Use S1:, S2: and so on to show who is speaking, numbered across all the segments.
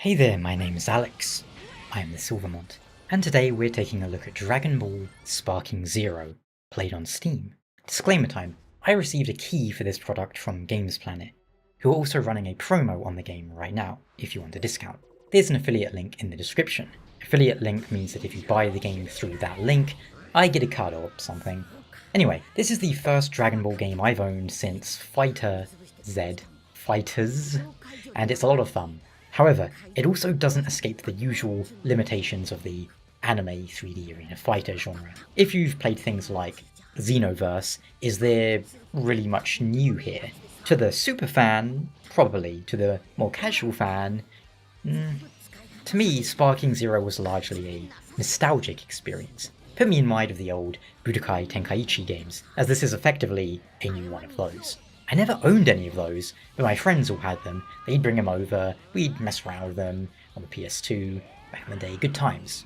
S1: Hey there, my name is Alex. I am the Silver Mont, and today we're taking a look at Dragon Ball Sparking Zero, played on Steam. Disclaimer time, I received a key for this product from Games Planet, who are also running a promo on the game right now, if you want a discount. There's an affiliate link in the description. Affiliate link means that if you buy the game through that link, I get a cut or something. Anyway, this is the first Dragon Ball game I've owned since Fighter Z, Fighters, and it's a lot of fun. However, it also doesn't escape the usual limitations of the anime 3D arena fighter genre. If you've played things like Xenoverse, is there really much new here? To the super fan, probably. To the more casual fan, to me, Sparking Zero was largely a nostalgic experience. Put me in mind of the old Budokai Tenkaichi games, as this is effectively a new one of those. I never owned any of those, but my friends all had them. They'd bring them over, we'd mess around with them on the PS2, back in the day, good times.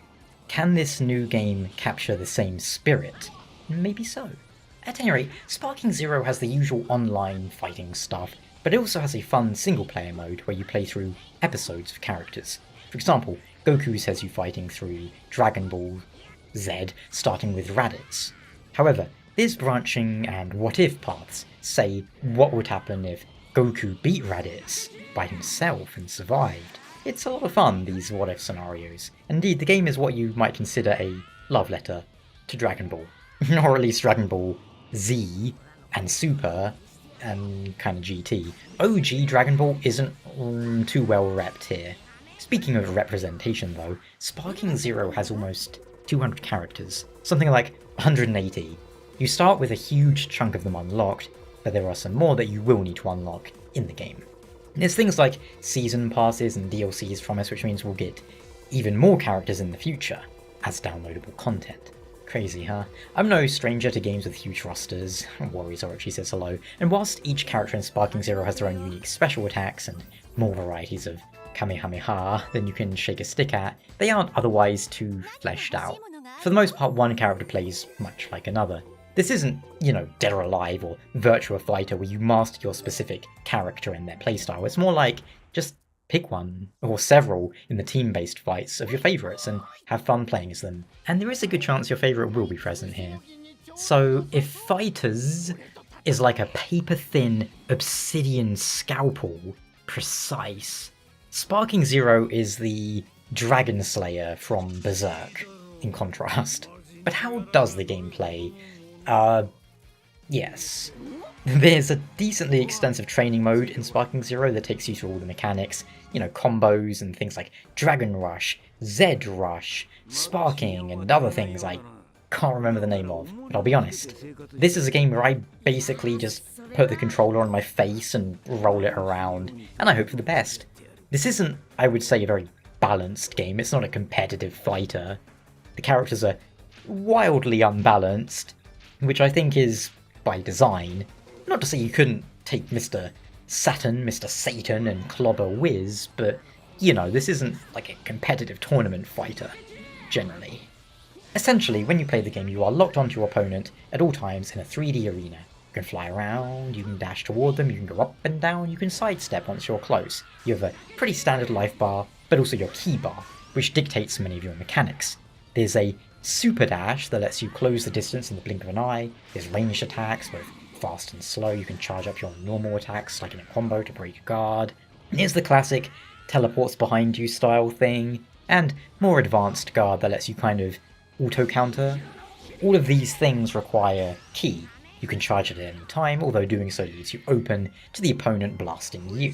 S1: Can this new game capture the same spirit? Maybe so. At any rate, Sparking Zero has the usual online fighting stuff, but it also has a fun single-player mode where you play through episodes of characters. For example, Goku says you fighting through Dragon Ball Z, starting with Raditz. However, there's branching and what-if paths. Say, what would happen if Goku beat Raditz by himself and survived? It's a lot of fun, these what-if scenarios. Indeed, the game is what you might consider a love letter to Dragon Ball. Or at least Dragon Ball Z and Super and kind of GT. OG Dragon Ball isn't too well repped here. Speaking of representation though, Sparking Zero has almost 200 characters, something like 180. You start with a huge chunk of them unlocked, but there are some more that you will need to unlock in the game. There's things like season passes and DLCs from us, which means we'll get even more characters in the future as downloadable content. Crazy, huh? I'm no stranger to games with huge rosters. Warriors Orochi says hello. And whilst each character in Sparking Zero has their own unique special attacks and more varieties of Kamehameha than you can shake a stick at, they aren't otherwise too fleshed out. For the most part, one character plays much like another. This isn't, Dead or Alive or Virtua Fighter where you master your specific character and their playstyle. It's more like, just pick one, or several, in the team-based fights of your favourites and have fun playing as them. And there is a good chance your favourite will be present here. So, if Fighters is like a paper-thin obsidian scalpel, precise, Sparking Zero is the Dragon Slayer from Berserk, in contrast. But how does the game play? Yes. There's a decently extensive training mode in Sparking Zero that takes you through all the mechanics, combos and things like Dragon Rush, Z Rush, Sparking, and other things I can't remember the name of. But I'll be honest, this is a game where I basically just put the controller on my face and roll it around, and I hope for the best. This isn't, I would say, a very balanced game. It's not a competitive fighter. The characters are wildly unbalanced, which I think is by design. Not to say you couldn't take Mr. Saturn, Mr. Satan and clobber Wiz, but, this isn't like a competitive tournament fighter, generally. Essentially, when you play the game, you are locked onto your opponent at all times in a 3D arena. You can fly around, you can dash toward them, you can go up and down, you can sidestep once you're close. You have a pretty standard life bar, but also your key bar, which dictates many of your mechanics. There's a super dash that lets you close the distance in the blink of an eye. There's ranged attacks, both fast and slow. You can charge up your normal attacks, like in a combo, to break a guard. There's the classic teleports behind you style thing, and more advanced guard that lets you kind of auto-counter. All of these things require ki. You can charge it at any time, although doing so leaves you open to the opponent blasting you.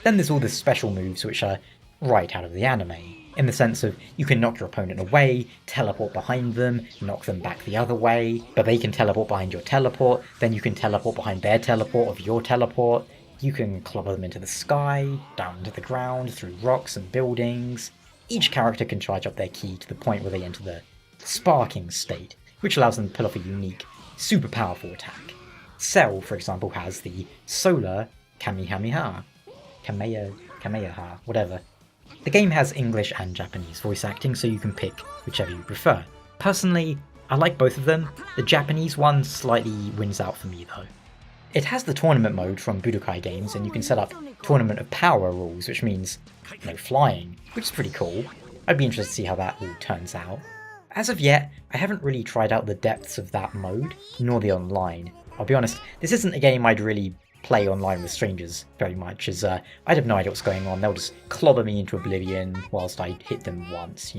S1: Then there's all the special moves which are right out of the anime, in the sense of you can knock your opponent away, teleport behind them, knock them back the other way, but they can teleport behind your teleport, then you can teleport behind their teleport of your teleport, you can clobber them into the sky, down to the ground, through rocks and buildings. Each character can charge up their ki to the point where they enter the sparking state, which allows them to pull off a unique, super powerful attack. Cell, for example, has the Solar Kamehameha. Kamehameha, whatever. The game has English and Japanese voice acting, so you can pick whichever you prefer. Personally, I like both of them. The Japanese one slightly wins out for me though. It has the tournament mode from Budokai games, and you can set up Tournament of Power rules, which means, flying, which is pretty cool. I'd be interested to see how that all turns out. As of yet, I haven't really tried out the depths of that mode, nor the online. I'll be honest, this isn't a game I'd really play online with strangers very much, as I'd have no idea what's going on. They'll just clobber me into oblivion whilst I hit them once,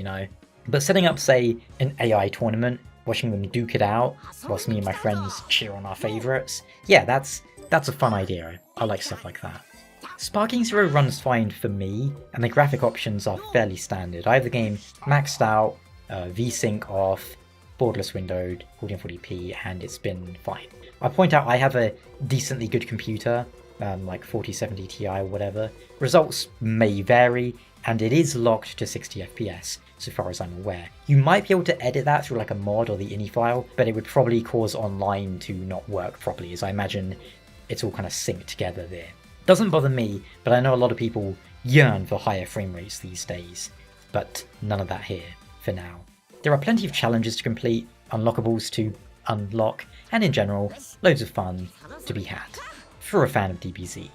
S1: But setting up, say, an AI tournament, watching them duke it out, whilst me and my friends cheer on our favourites, yeah, that's a fun idea. I like stuff like that. Sparking Zero runs fine for me, and the graphic options are fairly standard. I have the game maxed out, VSync off, borderless windowed, 1440p, and it's been fine. I point out I have a decently good computer, like 4070 Ti or whatever. Results may vary, and it is locked to 60 FPS, so far as I'm aware. You might be able to edit that through like a mod or the ini file, but it would probably cause online to not work properly, as I imagine it's all kind of synced together there. Doesn't bother me, but I know a lot of people yearn for higher frame rates these days, but none of that here for now. There are plenty of challenges to complete, unlockables to unlock, and in general, loads of fun to be had, for a fan of DBZ.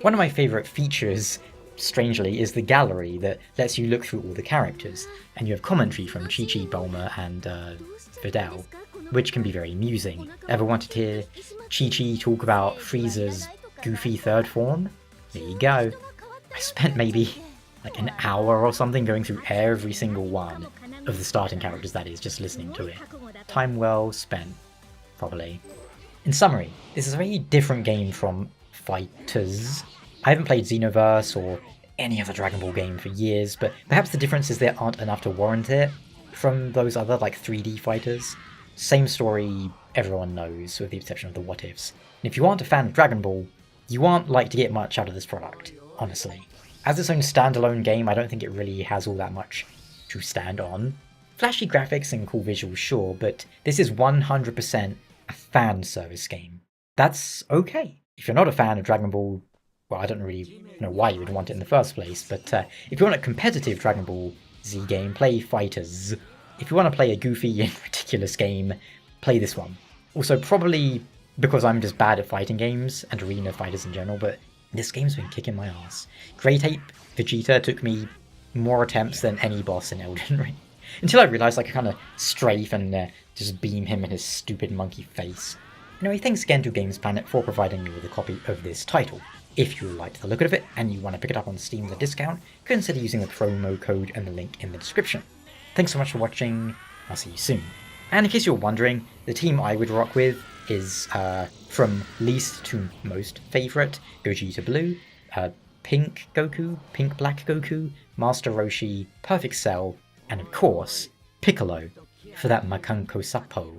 S1: One of my favourite features, strangely, is the gallery that lets you look through all the characters, and you have commentary from Chi-Chi, Bulma, and Videl, which can be very amusing. Ever wanted to hear Chi-Chi talk about Frieza's goofy third form? There you go. I spent maybe like an hour or something going through every single one of the starting characters, that is, just listening to it. Time well spent, probably. In summary, this is a very different game from Fighters. I haven't played Xenoverse or any other Dragon Ball game for years, but perhaps the difference is there aren't enough to warrant it from those other, like, 3D fighters. Same story everyone knows, with the exception of the what-ifs. And if you aren't a fan of Dragon Ball, you aren't like to get much out of this product, honestly. As its own standalone game, I don't think it really has all that much to stand on. Flashy graphics and cool visuals, sure, but this is 100% a fan service game. That's okay. If you're not a fan of Dragon Ball, well, I don't really know why you would want it in the first place, but if you want a competitive Dragon Ball Z game, play Fighters. If you want to play a goofy and ridiculous game, play this one. Also, probably because I'm just bad at fighting games and arena fighters in general, but this game's been kicking my ass. Great Ape Vegeta took me more attempts than any boss in Elden Ring, until I realised I could kind of strafe and just beam him in his stupid monkey face. Anyway, thanks again to Games Planet for providing me with a copy of this title. If you liked the look of it and you want to pick it up on Steam at a discount, consider using the promo code and the link in the description. Thanks so much for watching, I'll see you soon. And in case you're wondering, the team I would rock with is from least to most favourite, Gogeta Blue, Pink Goku, Pink Black Goku, Master Roshi, Perfect Cell, and of course, Piccolo, for that Makanko Sappo.